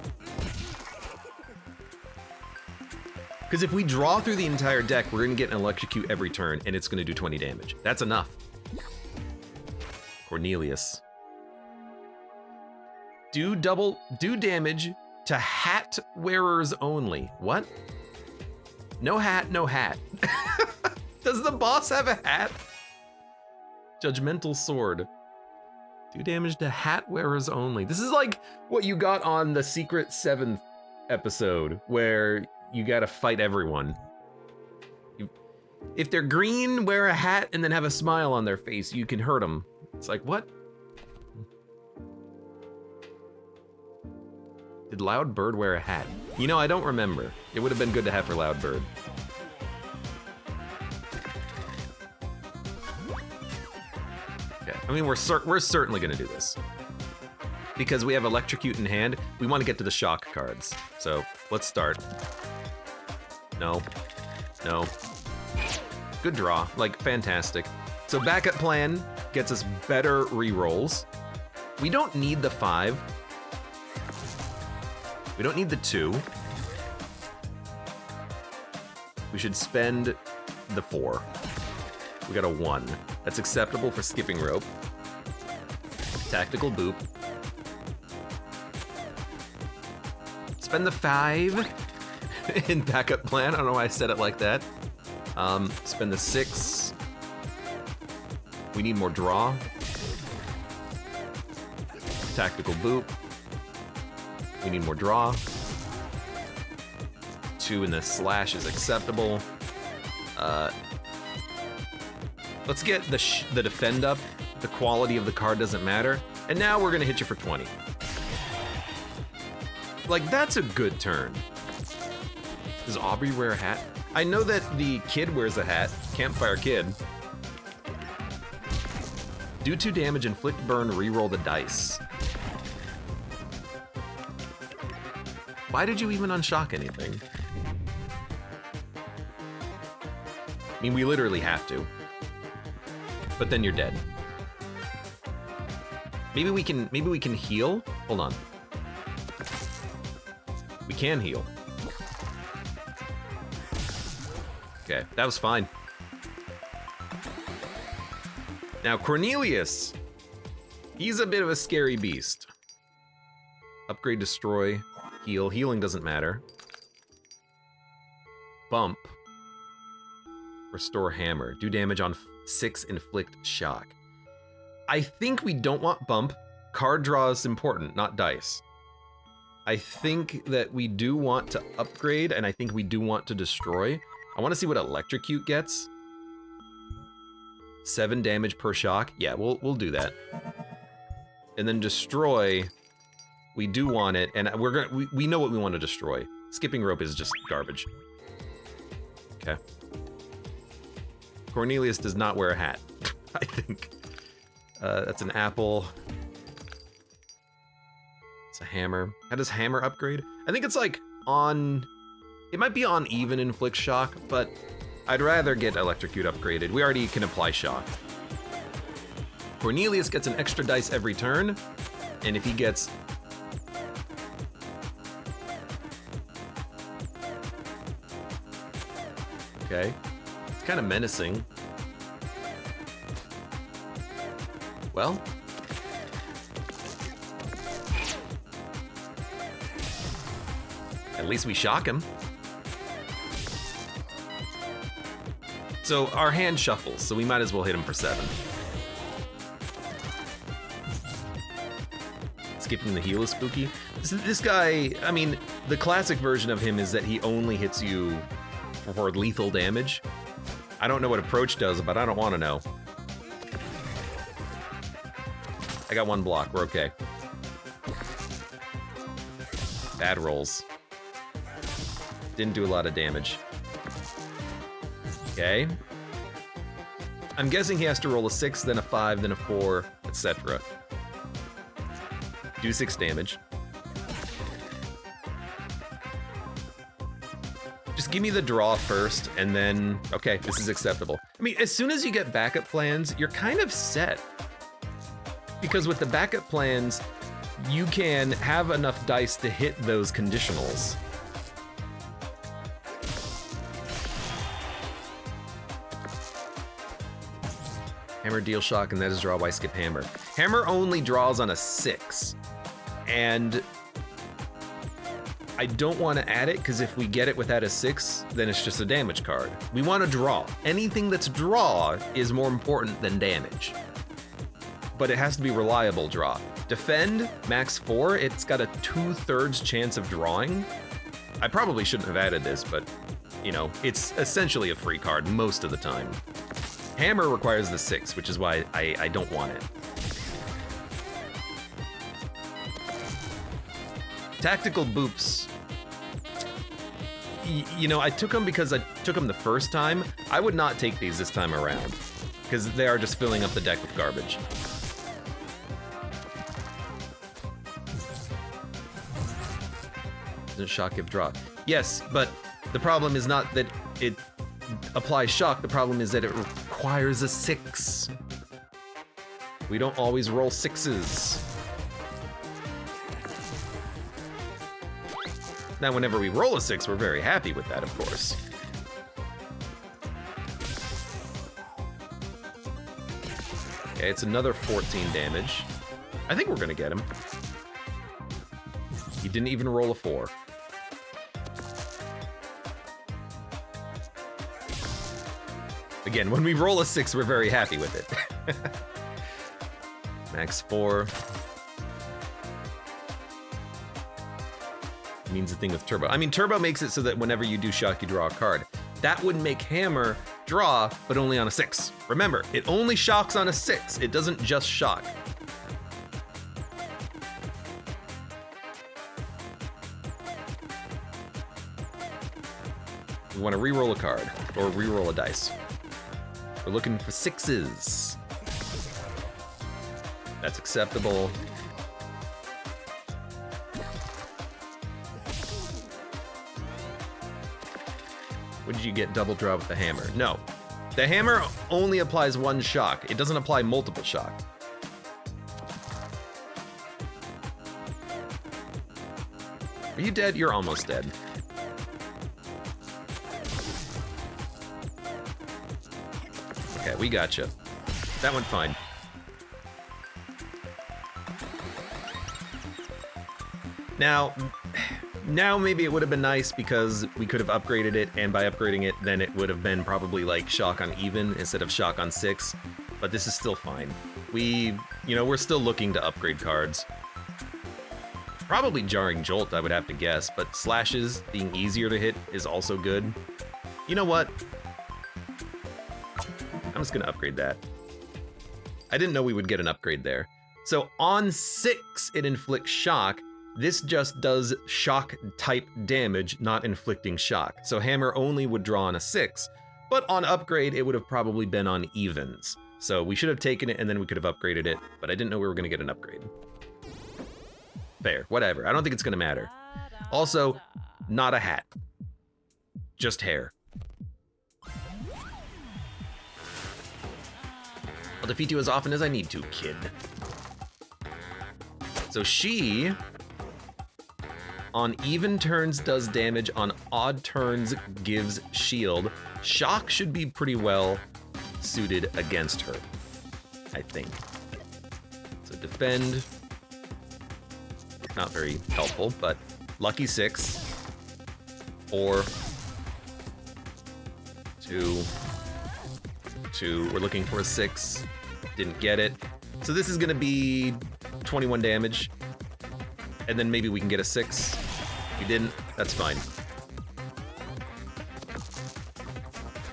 Because if we draw through the entire deck, we're gonna get an electrocute every turn, and it's gonna do 20 damage. That's enough. Cornelius. Do damage to hat wearers only. What? No hat, no hat. Does the boss have a hat? Judgmental sword. Do damage to hat wearers only. This is like what you got on the Secret 7th episode, where you gotta fight everyone. If they're green, wear a hat, and then have a smile on their face, you can hurt them. It's like, what? Did Loud Bird wear a hat? You know, I don't remember. It would have been good to have for Loud Bird. I mean, we're certainly gonna do this. Because we have Electrocute in hand, we want to get to the shock cards. So, let's start. No. No. Good draw, like, fantastic. So backup plan gets us better rerolls. We don't need the 5. We don't need the 2. We should spend the 4. We got a 1. That's acceptable for skipping rope. Tactical boop. Spend the 5 in backup plan. I don't know why I said it like that. Spend the 6. We need more draw. Tactical boop. We need more draw. 2 in the slash is acceptable. Let's get the defend up. The quality of the card doesn't matter. And now we're gonna hit you for 20. Like, that's a good turn. Does Aubrey wear a hat? I know that the kid wears a hat. Campfire Kid. Do 2 damage, inflict burn, reroll the dice. Why did you even unshock anything? I mean, we literally have to. But then you're dead. Maybe we can heal? Hold on. We can heal. Okay, that was fine. Now, Cornelius. He's a bit of a scary beast. Upgrade, destroy, heal. Healing doesn't matter. Bump. Restore hammer. Do damage on 6, inflict shock. I think we don't want bump. Card draw is important, not dice. I think that we do want to upgrade, and I think we do want to destroy. I want to see what Electrocute gets. 7 damage per shock. Yeah, we'll do that. And then destroy. We do want it, and we know what we want to destroy. Skipping rope is just garbage. Okay. Cornelius does not wear a hat, I think. That's an apple. It's a hammer. How does hammer upgrade? I think it's like on... It might be on even inflict shock, but I'd rather get Electrocute upgraded. We already can apply shock. Cornelius gets an extra dice every turn, and if he gets... Okay. It's kind of menacing. Well... At least we shock him. So our hand shuffles, so we might as well hit him for 7. Skipping the heal is spooky. This guy, I mean, the classic version of him is that he only hits you for lethal damage. I don't know what approach does, but I don't want to know. I got 1 block, we're okay. Bad rolls. Didn't do a lot of damage. Okay. I'm guessing he has to roll a 6, then a 5, then a 4, etc. Do 6 damage. Just give me the draw first, and then... Okay, this is acceptable. I mean, as soon as you get backup plans, you're kind of set. Because with the backup plans, you can have enough dice to hit those conditionals. Hammer, deal shock, and that is draw. Why skip hammer? Hammer only draws on a 6. And I don't want to add it, because if we get it without a 6, then it's just a damage card. We want to draw. Anything that's draw is more important than damage. But it has to be reliable draw. Defend, max 4, it's got a 2/3 chance of drawing. I probably shouldn't have added this, but, you know, it's essentially a free card most of the time. Hammer requires the 6, which is why I don't want it. Tactical boops. You know, I took them because I took them the first time. I would not take these this time around, because they are just filling up the deck with garbage. Doesn't shock give draw? Yes, but the problem is not that it applies shock. The problem is that it requires a 6. We don't always roll 6s. Now, whenever we roll a 6, we're very happy with that, of course. Okay, it's another 14 damage. I think we're gonna get him. He didn't even roll a 4. Again, when we roll a 6, we're very happy with it. Max 4. Means the thing with Turbo. I mean, Turbo makes it so that whenever you do shock, you draw a card. That would make Hammer draw, but only on a 6. Remember, it only shocks on a 6. It doesn't just shock. We want to re-roll a card, or re-roll a dice. We're looking for 6s. That's acceptable. What did you get double draw with the hammer? No. The hammer only applies 1 shock. It doesn't apply multiple shock. Are you dead? You're almost dead. Okay, we gotcha. That went fine. Now maybe it would have been nice because we could have upgraded it, and by upgrading it, then it would have been probably like shock on even instead of shock on 6, but this is still fine. We're still looking to upgrade cards. Probably Jarring Jolt, I would have to guess, but slashes being easier to hit is also good. You know what? I'm just gonna upgrade that. I didn't know we would get an upgrade there. So on 6, it inflicts shock. This just does shock type damage, not inflicting shock. So hammer only would draw on a 6, but on upgrade, it would have probably been on evens. So we should have taken it and then we could have upgraded it, but I didn't know we were gonna get an upgrade. Fair, whatever. I don't think it's gonna matter. Also, not a hat, just hair. I'll defeat you as often as I need to, kid. So she, on even turns does damage, on odd turns gives shield. Shock should be pretty well suited against her, I think. So defend, not very helpful, but lucky 6, 4, 2, 2, we're looking for a 6, didn't get it. So this is gonna be 21 damage, and then maybe we can get a 6. If you didn't, that's fine.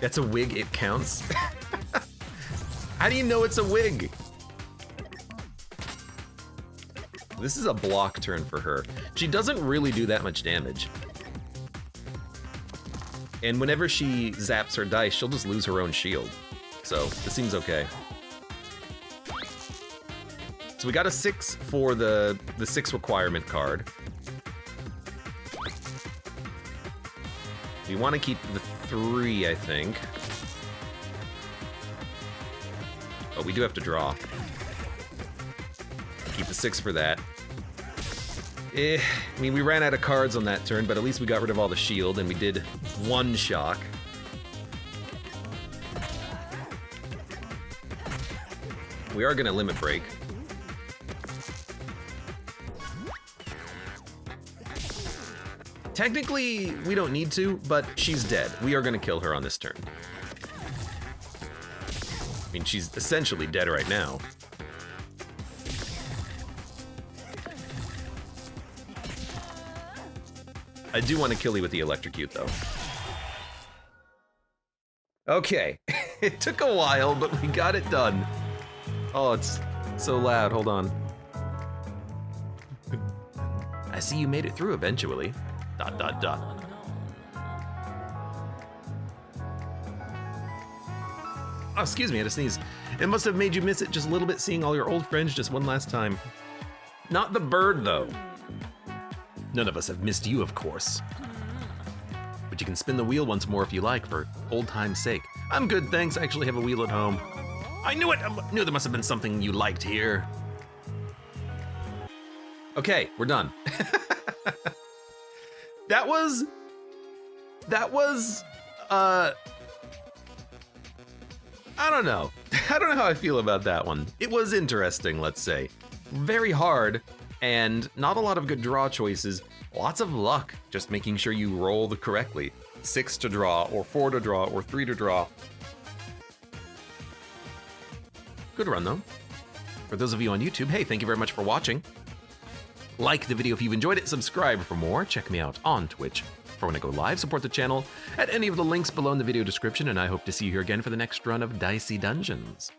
That's a wig, it counts? How do you know it's a wig? This is a block turn for her. She doesn't really do that much damage. And whenever she zaps her dice, she'll just lose her own shield. So this seems okay. So we got a 6 for the 6 requirement card. We want to keep the 3, I think. Oh, we do have to draw. Keep the 6 for that. I mean, we ran out of cards on that turn, but at least we got rid of all the shield, and we did 1 shock. We are gonna limit break. Technically, we don't need to, but she's dead. We are gonna kill her on this turn. I mean, she's essentially dead right now. I do want to kill you with the electrocute, though. Okay, it took a while, but we got it done. Oh, it's so loud, hold on. I see you made it through eventually. ... Oh, excuse me, I had to sneeze. It must have made you miss it just a little bit, seeing all your old friends just one last time. Not the bird, though. None of us have missed you, of course. But you can spin the wheel once more if you like, for old time's sake. I'm good, thanks. I actually have a wheel at home. I knew it! I knew there must have been something you liked here. Okay, we're done. That was, I don't know. I don't know how I feel about that one. It was interesting, let's say. Very hard, and not a lot of good draw choices. Lots of luck, just making sure you roll the correctly. 6 to draw, or 4 to draw, or 3 to draw. Good run, though. For those of you on YouTube, hey, thank you very much for watching. Like the video if you've enjoyed it, subscribe for more, check me out on Twitch for when I go live, support the channel at any of the links below in the video description, and I hope to see you here again for the next run of Dicey Dungeons.